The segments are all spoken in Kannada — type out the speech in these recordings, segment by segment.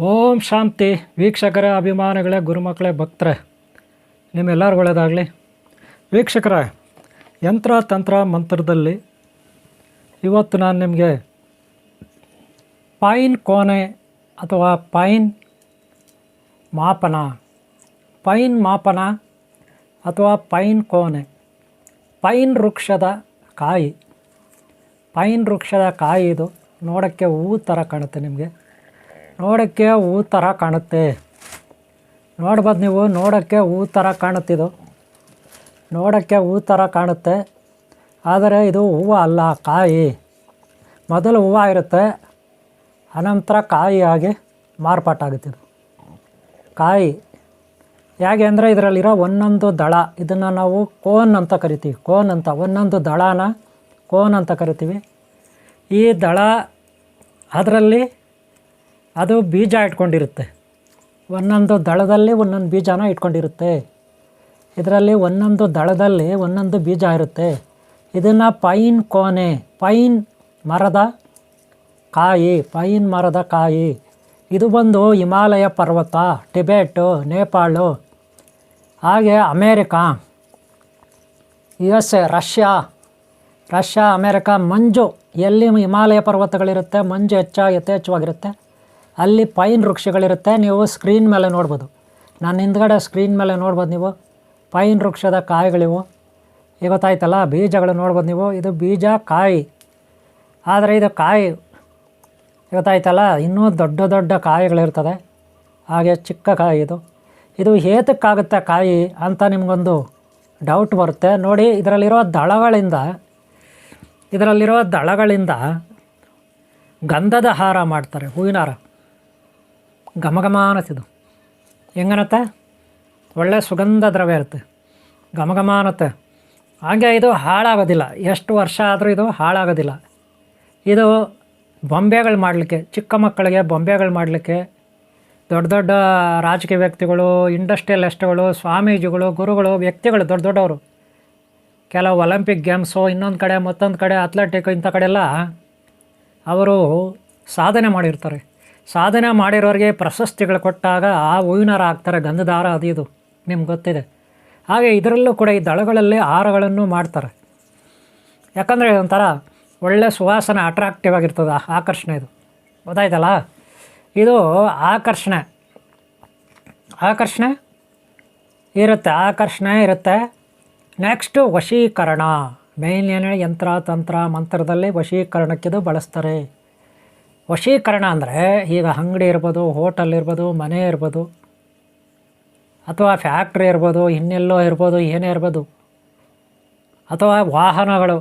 ಓಂ ಶಾಂತಿ. ವೀಕ್ಷಕರ ಅಭಿಮಾನಿಗಳೇ, ಗುರುಮಕ್ಕಳೇ, ಭಕ್ತರೇ, ನಿಮ್ಮೆಲ್ಲರೂ ಒಳ್ಳೆಯದಾಗಲಿ. ವೀಕ್ಷಕರ, ಯಂತ್ರ ತಂತ್ರ ಮಂತ್ರದಲ್ಲಿ ಇವತ್ತು ನಾನು ನಿಮಗೆ ಪೈನ್ ಕೋನೆ ಅಥವಾ ಪೈನ್ ಮಾಪನ ಅಥವಾ ಪೈನ್ ಕೋನೆ, ಪೈನ್ ವೃಕ್ಷದ ಕಾಯಿ. ಪೈನ್ ವೃಕ್ಷದ ಕಾಯಿ ಇದು ನೋಡೋಕ್ಕೆ ಹೂ ಥರ ಕಾಣುತ್ತೆ. ನಿಮಗೆ ನೋಡೋಕ್ಕೆ ಹೂ ಥರ ಕಾಣುತ್ತೆ. ನೋಡ್ಬೋದು ನೀವು, ನೋಡೋಕ್ಕೆ ಹೂ ಥರ ಕಾಣುತ್ತಿದ್ದು, ನೋಡೋಕ್ಕೆ ಹೂ ಥರ ಕಾಣುತ್ತೆ. ಆದರೆ ಇದು ಹೂವು ಅಲ್ಲ, ಕಾಯಿ. ಮೊದಲು ಹೂವು ಇರುತ್ತೆ, ಅನಂತರ ಕಾಯಿಯಾಗಿ ಮಾರ್ಪಾಟಾಗುತ್ತಿದ್ದು ಕಾಯಿ. ಹೇಗೆ ಅಂದರೆ ಇದರಲ್ಲಿರೋ ಒಂದೊಂದು ದಳ, ಇದನ್ನು ನಾವು ಕೋನ್ ಅಂತ ಕರಿತೀವಿ. ಕೋನ್ ಅಂತ, ಒಂದೊಂದು ದಳನ ಕೋನ್ ಅಂತ ಕರಿತೀವಿ. ಈ ದಳ ಅದರಲ್ಲಿ ಅದು ಬೀಜ ಇಟ್ಕೊಂಡಿರುತ್ತೆ. ಒಂದೊಂದು ದಳದಲ್ಲಿ ಒಂದೊಂದು ಬೀಜನ ಇಟ್ಕೊಂಡಿರುತ್ತೆ. ಇದರಲ್ಲಿ ಒಂದೊಂದು ದಳದಲ್ಲಿ ಒಂದೊಂದು ಬೀಜ ಇರುತ್ತೆ. ಇದನ್ನು ಪೈನ್ ಕೋನೆ, ಪೈನ್ ಮರದ ಕಾಯಿ, ಪೈನ್ ಮರದ ಕಾಯಿ. ಇದು ಬಂದು ಹಿಮಾಲಯ ಪರ್ವತ, ಟಿಬೆಟು, ನೇಪಾಳು, ಹಾಗೆ ಅಮೇರಿಕಾ, USA, ರಷ್ಯಾ, ಅಮೇರಿಕಾ, ಮಂಜು ಎಲ್ಲಿ ಹಿಮಾಲಯ ಪರ್ವತಗಳಿರುತ್ತೆ, ಮಂಜು ಯಥೇಚ್ಛವಾಗಿರುತ್ತೆ, ಅಲ್ಲಿ ಪೈನ್ ವೃಕ್ಷಗಳಿರುತ್ತೆ. ನೀವು ಸ್ಕ್ರೀನ್ ಮೇಲೆ ನೋಡ್ಬೋದು, ನಾನು ಹಿಂದ್ಗಡೆ ಸ್ಕ್ರೀನ್ ಮೇಲೆ ನೋಡ್ಬೋದು ನೀವು. ಪೈನ್ ವೃಕ್ಷದ ಕಾಯಿಗಳಿವು. ಈಗ ಗೊತ್ತಾಯ್ತಲ್ಲ, ಬೀಜಗಳು ನೋಡ್ಬೋದು ನೀವು. ಇದು ಬೀಜ, ಕಾಯಿ. ಆದರೆ ಇದು ಕಾಯಿ ಗೊತ್ತಾಯ್ತಲ್ಲ, ಇನ್ನೂ ದೊಡ್ಡ ದೊಡ್ಡ ಕಾಯಿಗಳಿರ್ತದೆ. ಹಾಗೆ ಚಿಕ್ಕ ಕಾಯಿ ಇದು ಏತಕ್ಕಾಗುತ್ತೆ ಕಾಯಿ ಅಂತ ನಿಮಗೊಂದು ಡೌಟ್ ಬರುತ್ತೆ. ನೋಡಿ, ಇದರಲ್ಲಿರೋ ದಳಗಳಿಂದ ಗಂಧದ ಹಾರ ಮಾಡ್ತಾರೆ, ಹೂವಿನ ಹಾರ. ಘಮಘಮ ಅನ್ನತ್ತಿದು ಹೆಂಗನತ್ತೆ, ಒಳ್ಳೆ ಸುಗಂಧ ದ್ರವ್ಯ ಇರುತ್ತೆ, ಘಮಘಮ ಅನ್ನತ್ತೆ. ಹಾಗೆ ಇದು ಹಾಳಾಗೋದಿಲ್ಲ, ಎಷ್ಟು ವರ್ಷ ಆದರೂ ಇದು ಹಾಳಾಗೋದಿಲ್ಲ. ಇದು ಬೊಂಬೆಗಳು ಮಾಡಲಿಕ್ಕೆ, ಚಿಕ್ಕ ಮಕ್ಕಳಿಗೆ ಬೊಂಬೆಗಳು ಮಾಡಲಿಕ್ಕೆ, ದೊಡ್ಡ ದೊಡ್ಡ ರಾಜಕೀಯ ವ್ಯಕ್ತಿಗಳು, ಇಂಡಸ್ಟ್ರಿಯಲಿಸ್ಟ್ಗಳು, ಸ್ವಾಮೀಜಿಗಳು, ಗುರುಗಳು, ವ್ಯಕ್ತಿಗಳು, ದೊಡ್ಡ ದೊಡ್ಡವರು, ಕೆಲವು ಒಲಿಂಪಿಕ್ ಗೇಮ್ಸು, ಇನ್ನೊಂದು ಕಡೆ ಮತ್ತೊಂದು ಕಡೆ ಅಥ್ಲೆಟಿಕ್, ಇಂಥ ಕಡೆ ಎಲ್ಲ ಅವರು ಸಾಧನೆ ಮಾಡಿರ್ತಾರೆ. ಸಾಧನೆ ಮಾಡಿರೋರಿಗೆ ಪ್ರಶಸ್ತಿಗಳು ಕೊಟ್ಟಾಗ ಆ ಹೂವಿನ ಹಾರ ಹಾಕ್ತಾರೆ, ಗಂಧದ ಹಾರ ಅದು ಇದು ನಿಮ್ಗೆ ಗೊತ್ತಿದೆ. ಹಾಗೆ ಇದರಲ್ಲೂ ಕೂಡ ಈ ದಳಗಳಲ್ಲಿ ಹಾರಗಳನ್ನು ಮಾಡ್ತಾರೆ. ಯಾಕಂದರೆ ಒಂಥರ ಒಳ್ಳೆ ಸುವಾಸನೆ, ಅಟ್ರಾಕ್ಟಿವ್ ಆಗಿರ್ತದೆ, ಆಕರ್ಷಣೆ. ಇದು ಗೊತ್ತಾಯ್ತಲ್ಲ, ಇದು ಆಕರ್ಷಣೆ ಇರುತ್ತೆ. ನೆಕ್ಸ್ಟು ವಶೀಕರಣ. ಮೇನ್ ಏನು, ಯಂತ್ರ ತಂತ್ರ ಮಂತ್ರದಲ್ಲಿ ವಶೀಕರಣಕ್ಕಿದು ಬಳಸ್ತಾರೆ. ವಶೀಕರಣ ಅಂದರೆ ಈಗ ಅಂಗಡಿ ಇರ್ಬೋದು, ಹೋಟೆಲ್ ಇರ್ಬೋದು, ಮನೆ ಇರ್ಬೋದು, ಅಥವಾ ಫ್ಯಾಕ್ಟ್ರಿ ಇರ್ಬೋದು, ಇನ್ನೆಲ್ಲೋ ಇರ್ಬೋದು, ಏನೇ ಇರ್ಬೋದು, ಅಥವಾ ವಾಹನಗಳು,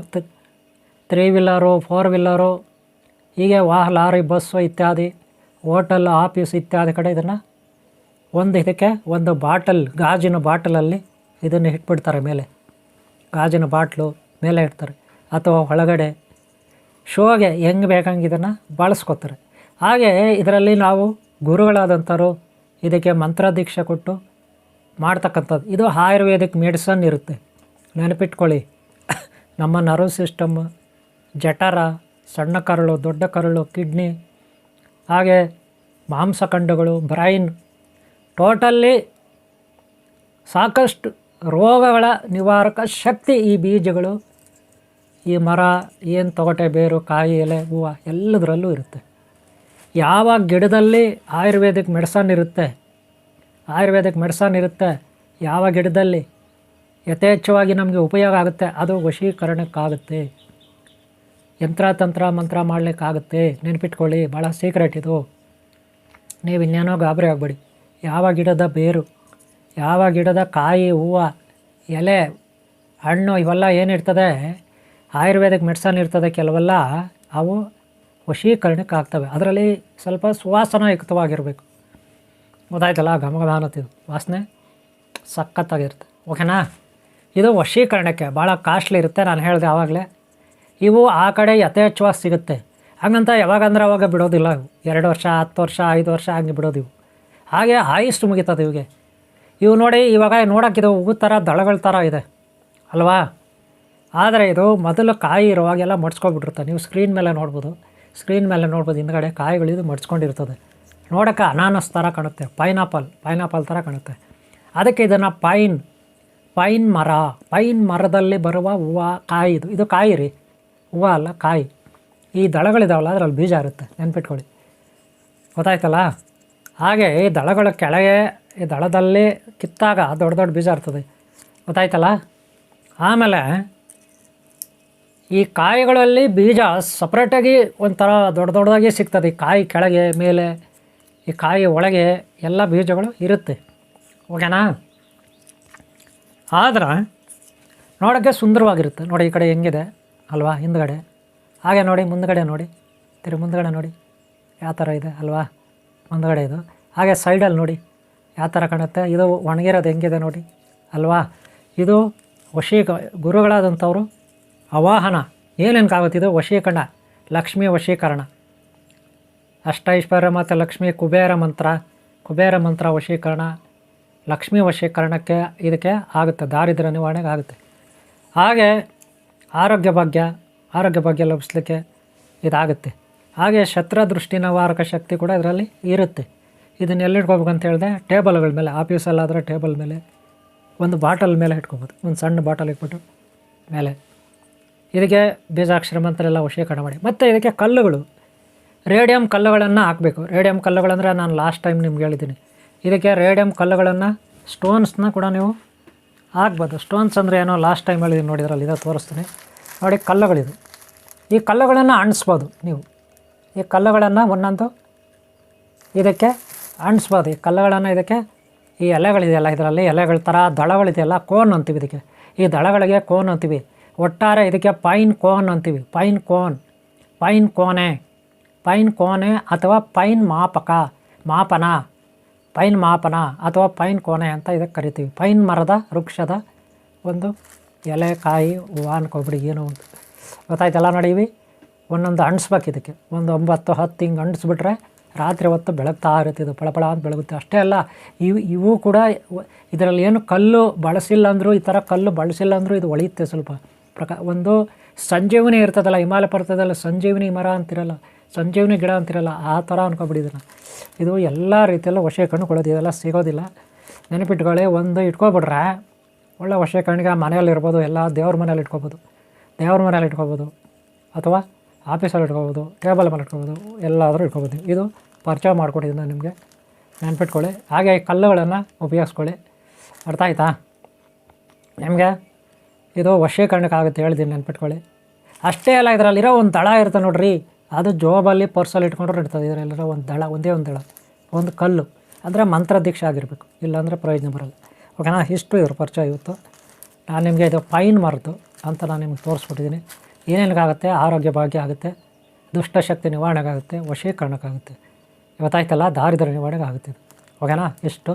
3 ವೀಲರು, 4 ವೀಲರು, ಹೀಗೆ ಲಾರಿ, ಬಸ್ಸು ಇತ್ಯಾದಿ, ಹೋಟೆಲ್, ಆಫೀಸ್ ಇತ್ಯಾದಿ ಕಡೆ ಇದನ್ನು ಇದಕ್ಕೆ ಒಂದು ಬಾಟಲ್, ಗಾಜಿನ ಬಾಟಲಲ್ಲಿ ಇದನ್ನು ಇಟ್ಬಿಡ್ತಾರೆ ಮೇಲೆ. ಗಾಜಿನ ಬಾಟ್ಲು ಮೇಲೆ ಇಡ್ತಾರೆ, ಅಥವಾ ಒಳಗಡೆ ಶೋಗೆ ಹೆಂಗೆ ಬೇಕಂಗೆ ಇದನ್ನು ಬಳಸ್ಕೊತಾರೆ. ಹಾಗೆ ಇದರಲ್ಲಿ ನಾವು ಗುರುಗಳಾದಂಥವ್ರು ಇದಕ್ಕೆ ಮಂತ್ರದೀಕ್ಷೆ ಕೊಟ್ಟು ಮಾಡ್ತಕ್ಕಂಥದ್ದು. ಇದು ಆಯುರ್ವೇದಿಕ್ ಮೆಡಿಸನ್ ಇರುತ್ತೆ, ನೆನಪಿಟ್ಕೊಳ್ಳಿ. ನಮ್ಮ ನರ್ವ್ ಸಿಸ್ಟಮ್, ಜಠರ, ಸಣ್ಣ ಕರಳು, ದೊಡ್ಡ ಕರಳು, ಕಿಡ್ನಿ, ಹಾಗೆ ಮಾಂಸಖಂಡಗಳು, ಬ್ರೈನ್, ಟೋಟಲ್ಲಿ ಸಾಕಷ್ಟು ರೋಗಗಳ ನಿವಾರಕ ಶಕ್ತಿ ಈ ಬೀಜಗಳು, ಈ ಮರ, ಏನು ತೊಗಟೆ, ಬೇರು, ಕಾಯಿ, ಎಲೆ, ಹೂವು ಎಲ್ಲದರಲ್ಲೂ ಇರುತ್ತೆ. ಯಾವ ಗಿಡದಲ್ಲಿ ಆಯುರ್ವೇದಿಕ್ ಮೆಡಿಸನ್ ಇರುತ್ತೆ, ಯಾವ ಗಿಡದಲ್ಲಿ ಯಥೇಚ್ಛವಾಗಿ ನಮಗೆ ಉಪಯೋಗ ಆಗುತ್ತೆ, ಅದು ವಶೀಕರಣಕ್ಕಾಗುತ್ತೆ. ಯಂತ್ರ ತಂತ್ರ ಮಂತ್ರ ಮಾಡಲಿಕ್ಕಾಗುತ್ತೆ. ನೆನಪಿಟ್ಕೊಳ್ಳಿ, ಭಾಳ ಸೀಕ್ರೆಟ್ ಇದು. ನೀವು ಇನ್ನೇನೋ ಗಾಬರಿ ಆಗಬೇಡಿ. ಯಾವ ಗಿಡದ ಬೇರು, ಯಾವ ಗಿಡದ ಕಾಯಿ, ಹೂವು, ಎಲೆ, ಹಣ್ಣು, ಇವೆಲ್ಲ ಏನಿರ್ತದೆ, ಆಯುರ್ವೇದಿಕ್ ಮೆಡಿಸನ್ ಇರ್ತದೆ ಕೆಲವೆಲ್ಲ, ಅವು ವಶೀಕರಣಕ್ಕೆ ಆಗ್ತವೆ. ಅದರಲ್ಲಿ ಸ್ವಲ್ಪ ಸುವಾಸನಾಯುಕ್ತವಾಗಿರಬೇಕು. ಗೊತ್ತಾಯ್ತಲ್ಲ, ಘಮಘಮ ಅನ್ನತ್ತಿದ್ದು ವಾಸನೆ ಸಖತ್ತಾಗಿರುತ್ತೆ. ಓಕೆನಾ? ಇದು ವಶೀಕರಣಕ್ಕೆ ಭಾಳ ಕಾಸ್ಟ್ಲಿ ಇರುತ್ತೆ, ನಾನು ಹೇಳಿದೆ ಆವಾಗಲೇ. ಇವು ಆ ಕಡೆ ಯಥೇಚ್ಛವಾಗಿ ಸಿಗುತ್ತೆ. ಹಾಗಂತ ಯಾವಾಗಂದ್ರೆ ಅವಾಗ ಬಿಡೋದಿಲ್ಲ. 2 ವರ್ಷ, 10 ವರ್ಷ, 5 ವರ್ಷ ಹಂಗೆ ಬಿಡೋದು ಇವು. ಹಾಗೆ ಆಯುಷ್ಟು ಮುಗಿತದೆ ಇವು ನೋಡಿ. ಇವಾಗ ನೋಡೋಕ್ಕಿದು ಹೂ ಥರ, ದಳಗಳ ಥರ ಇದೆ ಅಲ್ವಾ? ಆದರೆ ಇದು ಮೊದಲು ಕಾಯಿ ಇರುವಾಗೆಲ್ಲ ಮಡ್ಸ್ಕೊಬಿಟ್ಟಿರುತ್ತೆ. ನೀವು ಸ್ಕ್ರೀನ್ ಮೇಲೆ ನೋಡ್ಬೋದು, ಹಿಂದ್ಗಡೆ ಕಾಯಿಗಳು ಇದು ಮಡ್ಸ್ಕೊಂಡಿರ್ತದೆ. ನೋಡೋಕ್ಕೆ ಅನಾನಸ್ ಥರ ಕಾಣುತ್ತೆ, ಪೈನಾಪಲ್ ಥರ ಕಾಣುತ್ತೆ. ಅದಕ್ಕೆ ಇದನ್ನು ಪೈನ್ ಮರದಲ್ಲಿ ಬರುವ ಹೂವು, ಕಾಯಿ. ಇದು ಕಾಯಿ ರೀ, ಹೂವು ಅಲ್ಲ, ಕಾಯಿ. ಈ ದಳಗಳಿದಾವಲ್ಲ ಅದರಲ್ಲಿ ಬೀಜ ಇರುತ್ತೆ, ನೆನ್ಪಿಟ್ಕೊಳ್ಳಿ. ಗೊತ್ತಾಯ್ತಲ್ಲ? ಹಾಗೆ ಈ ದಳಗಳ ಕೆಳಗೆ ಈ ದಳದಲ್ಲಿ ಕಿತ್ತಾಗ ದೊಡ್ಡ ದೊಡ್ಡ ಬೀಜ ಇರ್ತದೆ. ಗೊತ್ತಾಯ್ತಲ್ಲ? ಆಮೇಲೆ ಈ ಕಾಯಿಗಳಲ್ಲಿ ಬೀಜ ಸಪ್ರೇಟಾಗಿ ಒಂಥರ ದೊಡ್ಡ ದೊಡ್ಡದಾಗಿ ಸಿಗ್ತದೆ. ಈ ಕಾಯಿ ಕೆಳಗೆ ಮೇಲೆ, ಈ ಕಾಯಿ ಒಳಗೆ ಎಲ್ಲ ಬೀಜಗಳು ಇರುತ್ತೆ. ಓಕೆನಾ? ಆದ್ರೆ ನೋಡೋಕ್ಕೆ ಸುಂದರವಾಗಿರುತ್ತೆ. ನೋಡಿ ಈ ಕಡೆ ಹೆಂಗಿದೆ ಅಲ್ವಾ, ಹಿಂದ್ಗಡೆ. ಹಾಗೆ ನೋಡಿ ಮುಂದ್ಗಡೆ ನೋಡಿ, ಮುಂದ್ಗಡೆ ನೋಡಿ ಯಾವ ಥರ ಇದೆ ಅಲ್ವಾ ಮುಂದ್ಗಡೆ ಇದು. ಹಾಗೆ ಸೈಡಲ್ಲಿ ನೋಡಿ ಯಾವ ಥರ ಕಾಣುತ್ತೆ. ಇದು ಒಣಗಿರೋದು ಹೆಂಗಿದೆ ನೋಡಿ ಅಲ್ವಾ. ಇದು ಗುರುಗಳಾದಂಥವ್ರು ಆವಾಹನ ಏನೇನಕ್ಕಾಗುತ್ತಿದ್ದು ವಶೀಕರಣ, ಲಕ್ಷ್ಮೀ ವಶೀಕರಣ, ಅಷ್ಟೈಶ್ವರ್ಯ ಮತ್ತು ಲಕ್ಷ್ಮೀ ಕುಬೇರ ಮಂತ್ರ ವಶೀಕರಣ, ಲಕ್ಷ್ಮೀ ವಶೀಕರಣಕ್ಕೆ ಇದಕ್ಕೆ ಆಗುತ್ತೆ, ದಾರಿದ್ರ್ಯ ನಿವಾರಣೆಗೆ ಆಗುತ್ತೆ. ಹಾಗೆ ಆರೋಗ್ಯ ಭಾಗ್ಯ ಲಭಿಸಲಿಕ್ಕೆ ಇದಾಗುತ್ತೆ. ಹಾಗೆ ಶತ್ರುದೃಷ್ಟಿ ನಿವಾರಕ ಶಕ್ತಿ ಕೂಡ ಇದರಲ್ಲಿ ಇರುತ್ತೆ. ಇದನ್ನು ಎಲ್ಲಿಟ್ಕೋಬೇಕಂತ ಹೇಳಿದೆ, ಟೇಬಲ್ಗಳ ಮೇಲೆ, ಆಫೀಸಲ್ಲಾದರೆ ಟೇಬಲ್ ಮೇಲೆ, ಒಂದು ಬಾಟಲ್ ಮೇಲೆ ಇಟ್ಕೊಬೋದು, ಒಂದು ಸಣ್ಣ ಬಾಟಲ್ ಇಟ್ಬಿಟ್ಟು ಮೇಲೆ. ಇದಕ್ಕೆ ಬೀಜಾಕ್ಷರ ಮಂತ್ರ ಎಲ್ಲ ವಶೀಕರಣ ಮಾಡಿ. ಮತ್ತು ಇದಕ್ಕೆ ಕಲ್ಲುಗಳು, ರೇಡಿಯಂ ಕಲ್ಲುಗಳನ್ನು ಹಾಕಬೇಕು. ರೇಡಿಯಂ ಕಲ್ಲುಗಳಂದರೆ ನಾನು ಲಾಸ್ಟ್ ಟೈಮ್ ನಿಮ್ಗೆ ಹೇಳಿದ್ದೀನಿ. ಇದಕ್ಕೆ ರೇಡಿಯಂ ಕಲ್ಲುಗಳನ್ನು, ಸ್ಟೋನ್ಸ್ನ ಕೂಡ ನೀವು ಹಾಕ್ಬೋದು. ಸ್ಟೋನ್ಸ್ ಅಂದರೆ ಏನೋ ಲಾಸ್ಟ್ ಟೈಮ್ ಹೇಳಿದ್ದೀನಿ ನೋಡಿ, ಇದರಲ್ಲಿ ಇದೇ ತೋರಿಸ್ತೀನಿ ನೋಡಿ. ಕಲ್ಲುಗಳಿದು, ಈ ಕಲ್ಲುಗಳನ್ನು ಅಂಟಿಸ್ಬೋದು ನೀವು. ಈ ಕಲ್ಲುಗಳನ್ನು ಒಂದೊಂದು ಇದಕ್ಕೆ ಅಂಟಿಸ್ಬೋದು. ಈ ಕಲ್ಲುಗಳನ್ನು ಇದಕ್ಕೆ, ಈ ಎಲೆಗಳಿದೆಯಲ್ಲ ಇದರಲ್ಲಿ, ಎಲೆಗಳ ಥರ ದಳಗಳಿದೆಯಲ್ಲ, ಕೋನ್ ಅಂತೀವಿ ಇದಕ್ಕೆ. ಈ ದಳಗಳಿಗೆ ಕೋನ್ ಅಂತೀವಿ. ಒಟ್ಟಾರೆ ಇದಕ್ಕೆ ಪೈನ್ ಕೋನ್ ಅಂತೀವಿ. ಪೈನ್ ಕೋನೆ ಅಥವಾ ಪೈನ್ ಮಾಪನ ಅಥವಾ ಪೈನ್ ಕೋನೆ ಅಂತ ಇದಕ್ಕೆ ಕರಿತೀವಿ. ಪೈನ್ ಮರದ ವೃಕ್ಷದ ಒಂದು ಎಲೆ, ಕಾಯಿ, ಹೂವು ಅನ್ಕೊಬಿಡಿ, ಏನೋ ಒಂದು. ಗೊತ್ತಾಯ್ತಲ್ಲ? ನೋಡಿ, ಒಂದೊಂದು ಅಂಟಿಸ್ಬೇಕು ಇದಕ್ಕೆ. ಒಂದು 9-10 ಹಿಂಗೆ ಅಂಟಿಸ್ಬಿಟ್ರೆ ರಾತ್ರಿ ಹೊತ್ತು ಬೆಳಗ್ತಾ ಇರುತ್ತೆ. ಇದು ಪಳಪಳ ಅಂತ ಬೆಳಗುತ್ತೆ. ಅಷ್ಟೇ ಅಲ್ಲ, ಇವು ಕೂಡ ಇದರಲ್ಲಿ ಏನು ಕಲ್ಲು ಬಳಸಿಲ್ಲ ಅಂದರೂ, ಈ ಥರ ಕಲ್ಲು ಬಳಸಿಲ್ಲ ಅಂದರೂ ಇದು ಒಳೆಯುತ್ತೆ ಸ್ವಲ್ಪ. ಒಂದು ಸಂಜೀವಿನಿ ಇರ್ತದಲ್ಲ, ಹಿಮಾಲಯ ಪರ್ವತದಲ್ಲಿ ಸಂಜೀವಿನಿ ಮರ ಅಂತಿರಲ್ಲ, ಸಂಜೀವಿನಿ ಗಿಡ ಅಂತಿರಲ್ಲ, ಆ ಥರ ಅನ್ಕೊಬಿಡಿದನ್ನು. ಇದು ಎಲ್ಲ ರೀತಿಯಲ್ಲೂ ವಶೀಕರಣ ಕೊಡೋದು. ಇದೆಲ್ಲ ಸಿಗೋದಿಲ್ಲ, ನೆನಪಿಟ್ಕೊಳ್ಳಿ. ಒಂದು ಇಟ್ಕೊಬಿಟ್ರೆ ಒಳ್ಳೆ ವಶೀಕರಣಿಗೆ ಮನೆಯಲ್ಲಿರ್ಬೋದು, ಎಲ್ಲ ದೇವ್ರ ಮನೇಲಿ ಇಟ್ಕೊಬೋದು, ಅಥವಾ ಆಫೀಸಲ್ಲಿ ಇಟ್ಕೊಬೋದು, ಟೇಬಲ್ ಮೇಲೆ ಇಟ್ಕೊಬೋದು, ಎಲ್ಲಾದರೂ ಇಟ್ಕೊಬೋದು. ಇದು ಪರಿಚಯ ಮಾಡಿಕೊಟ್ಟಿದ್ದೀನಿ ನಾನು ನಿಮಗೆ, ನೆನ್ಪಿಟ್ಕೊಳ್ಳಿ. ಹಾಗೆ ಕಲ್ಲುಗಳನ್ನು ಉಪಯೋಗಿಸ್ಕೊಳ್ಳಿ. ಅರ್ಥ ಆಯ್ತಾ ನಿಮಗೆ? ಇದು ವಶೀಕರಣಕ್ಕಾಗುತ್ತೆ ಹೇಳಿದ್ದೀನಿ, ನೆನ್ಪಿಟ್ಕೊಳ್ಳಿ. ಅಷ್ಟೇ ಅಲ್ಲ, ಇದರಲ್ಲಿರೋ ಒಂದು ದಳ ಇರುತ್ತೆ ನೋಡ್ರಿ, ಅದು ಜೋಬಲ್ಲಿ ಪರ್ಸಲ್ಲಿ ಇಟ್ಕೊಂಡ್ರೆ ಇರ್ತದೆ. ಇದರಲ್ಲಿರೋ ಒಂದು ದಳ, ಒಂದೇ ಒಂದು ದಳ, ಒಂದು ಕಲ್ಲು ಅಂದರೆ ಮಂತ್ರ ದೀಕ್ಷೆ ಆಗಿರಬೇಕು, ಇಲ್ಲಾಂದರೆ ಪ್ರಯೋಜನ ಬರೋಲ್ಲ. ಓಕೆನಾ? ಇಷ್ಟು ಇದ್ರ ಪರಿಚಯ ಇವತ್ತು. ನಾನು ನಿಮಗೆ ಇದು ಪೈನ್ ಮರದ್ದು ಅಂತ ನಾನು ನಿಮ್ಗೆ ತೋರಿಸ್ಬಿಟ್ಟಿದ್ದೀನಿ. ಏನೇನಕ್ಕಾಗುತ್ತೆ? ಆರೋಗ್ಯ ಭಾಗ್ಯ ಆಗುತ್ತೆ, ದುಷ್ಟಶಕ್ತಿ ನಿವಾರಣೆಗಾಗುತ್ತೆ, ವಶೀಕರಣಕ್ಕಾಗುತ್ತೆ. ಇವತ್ತಾಯ್ತಲ್ಲ, ದಾರಿದ್ರ್ಯ ನಿವಾರಣೆಗೆ ಆಗುತ್ತೆ ಇದು. ಓಕೆನಾ? ಇಷ್ಟು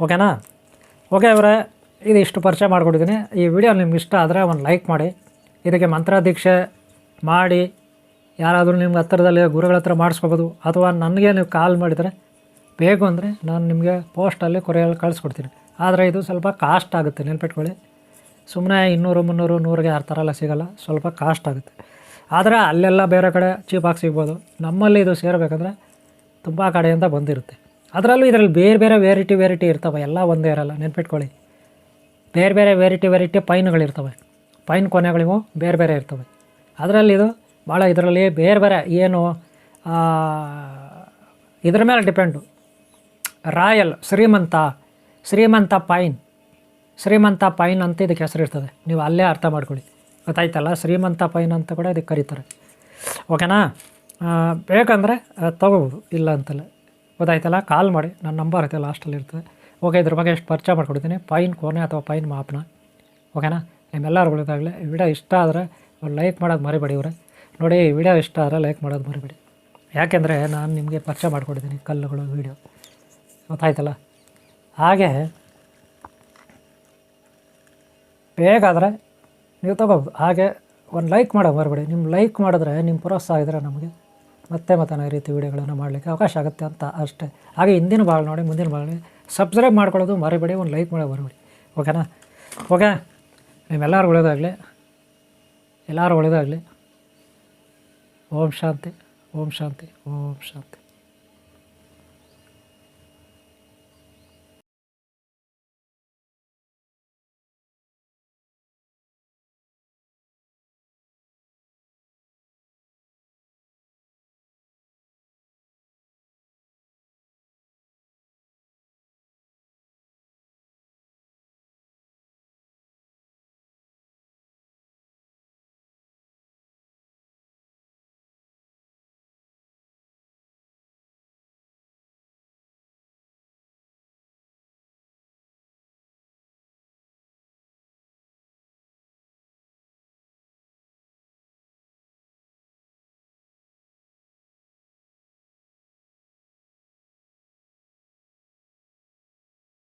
ಓಕೆನಾ? ಓಕೆ ಅವರೇ, ಇದು ಇಷ್ಟು ಪರಿಚಯ ಮಾಡಿಕೊಟ್ಟಿದ್ದೀನಿ. ಈ ವಿಡಿಯೋ ನಿಮ್ಗೆ ಇಷ್ಟ ಆದರೆ ಒಂದು ಲೈಕ್ ಮಾಡಿ. ಇದಕ್ಕೆ ಮಂತ್ರ ದೀಕ್ಷೆ ಮಾಡಿ ಯಾರಾದರೂ ನಿಮ್ಗೆ ಹತ್ತಿರದಲ್ಲಿ ಗುರುಗಳ ಹತ್ರ ಮಾಡಿಸ್ಕೋಬೋದು, ಅಥವಾ ನನಗೆ ನೀವು ಕಾಲ್ ಮಾಡಿದರೆ ಬೇಕು ಅಂದರೆ ನಾನು ನಿಮಗೆ ಪೋಸ್ಟಲ್ಲಿ ಕೊರಿಯಲ್ಲಿ ಕಳಿಸ್ಕೊಡ್ತೀನಿ. ಆದರೆ ಇದು ಸ್ವಲ್ಪ ಕಾಸ್ಟ್ ಆಗುತ್ತೆ, ನೆನ್ಪಿಟ್ಕೊಳ್ಳಿ. ಸುಮ್ಮನೆ 200-300 100ಗೆ ಆ ಥರ ಎಲ್ಲ ಸಿಗೋಲ್ಲ, ಸ್ವಲ್ಪ ಕಾಸ್ಟ್ ಆಗುತ್ತೆ. ಆದರೆ ಅಲ್ಲೆಲ್ಲ ಬೇರೆ ಕಡೆ ಚೀಪಾಗಿ ಸಿಗ್ಬೋದು. ನಮ್ಮಲ್ಲಿ ಇದು ಸೇರಬೇಕಂದ್ರೆ ತುಂಬ ಕಡೆಯಿಂದ ಬಂದಿರುತ್ತೆ. ಅದರಲ್ಲೂ ಇದರಲ್ಲಿ ಬೇರೆ ಬೇರೆ ವೆರೈಟಿ ಇರ್ತವೆ, ಎಲ್ಲ ಒಂದೇ ಇರೋಲ್ಲ, ನೆನ್ಪಿಟ್ಕೊಳ್ಳಿ. ಬೇರೆ ಬೇರೆ ವೆರೈಟಿ ಪೈನ್ಗಳಿರ್ತವೆ, ಪೈನ್ ಕೊನೆಗಳಿಗೂ ಬೇರೆ ಬೇರೆ ಇರ್ತವೆ. ಅದರಲ್ಲಿ ಇದು ಭಾಳ, ಇದರಲ್ಲಿ ಬೇರೆ ಬೇರೆ ಏನು ಇದ್ರ ಮೇಲೆ ಡಿಪೆಂಡು. ರಾಯಲ್ ಶ್ರೀಮಂತ ಪೈನ್ ಅಂತ ಇದಕ್ಕೆ ಹೆಸರಿರ್ತದೆ. ನೀವು ಅಲ್ಲೇ ಅರ್ಥ ಮಾಡ್ಕೊಳ್ಳಿ. ಗೊತ್ತಾಯ್ತಲ್ಲ? ಶ್ರೀಮಂತ ಪೈನ್ ಅಂತ ಕೂಡ ಇದಕ್ಕೆ ಕರೀತಾರೆ. ಓಕೆನಾ? ಬೇಕಂದರೆ ತೊಗೋಬೋದು, ಇಲ್ಲ ಅಂತಲ್ಲ. ಗೊತ್ತಾಯ್ತಲ್ಲ? ಕಾಲ್ ಮಾಡಿ, ನನ್ನ ನಂಬರ್ ಐತೆ ಲಾಸ್ಟಲ್ಲಿ ಇರ್ತದೆ. ಓಕೆ, ಇದ್ರ ಬಗ್ಗೆ ಎಷ್ಟು ಪರಿಚಯ ಮಾಡ್ಕೊಡ್ತೀನಿ. ಪೈನ್ ಕೋನೆ ಅಥವಾ ಪೈನ್ ಮಾಪನ. ಓಕೆನಾ? ನಿಮ್ಮೆಲ್ಲರೂ ಒಳ್ಳೆಯದಾಗಲಿ. ವಿಡಿಯೋ ಇಷ್ಟ ಆದರೆ ಲೈಕ್ ಮಾಡೋದು ಮರಿಬೇಡಿ ಇವರೇ. ನೋಡಿ, ಈ ವಿಡಿಯೋ ಇಷ್ಟ ಆದರೆ ಲೈಕ್ ಮಾಡೋದು ಮರಿಬೇಡಿ. ಯಾಕೆಂದರೆ ನಾನು ನಿಮಗೆ ಪರಿಚಯ ಮಾಡಿಕೊಟ್ಟಿದ್ದೀನಿ ಕಲ್ಲುಗಳು ವಿಡಿಯೋ. ಗೊತ್ತಾಯ್ತಲ್ಲ? ಹಾಗೆ ಬೇಕಾದರೆ ನೀವು ತೊಗೋಬೋದು. ಹಾಗೆ ಒಂದು ಲೈಕ್ ಮಾಡೋದು ಮರಿಬೇಡಿ. ನಿಮ್ಮ ಲೈಕ್ ಮಾಡಿದ್ರೆ, ನಿಮ್ಮ ಪ್ರೋತ್ಸಾಹ ಇದ್ದರೆ ನಮಗೆ ಮತ್ತೆ ಈ ರೀತಿ ವೀಡಿಯೋಗಳನ್ನು ಮಾಡಲಿಕ್ಕೆ ಅವಕಾಶ ಆಗುತ್ತೆ ಅಂತ ಅಷ್ಟೇ. ಹಾಗೆ ಹಿಂದಿನ ಭಾಗ ನೋಡಿ, ಮುಂದಿನ ಭಾಗ ನೋಡಿ, ಸಬ್ಸ್ಕ್ರೈಬ್ ಮಾಡ್ಕೊಳ್ಳೋದು ಮರಿಬೇಡಿ, ಒಂದು ಲೈಕ್ ಮಾಡೋದು ಮರಿಬೇಡಿ. ಓಕೆನಾ? ಓಕೆ, ನಿಮ್ಮೆಲ್ಲರೂ ಒಳ್ಳೆಯದಾಗಲಿ, ಎಲ್ಲರೂ ಒಳ್ಳೆಯದಾಗಲಿ. ಓಂ ಶಾಂತಿ, ಓಂ ಶಾಂತಿ, ಓಂ ಶಾಂತಿ.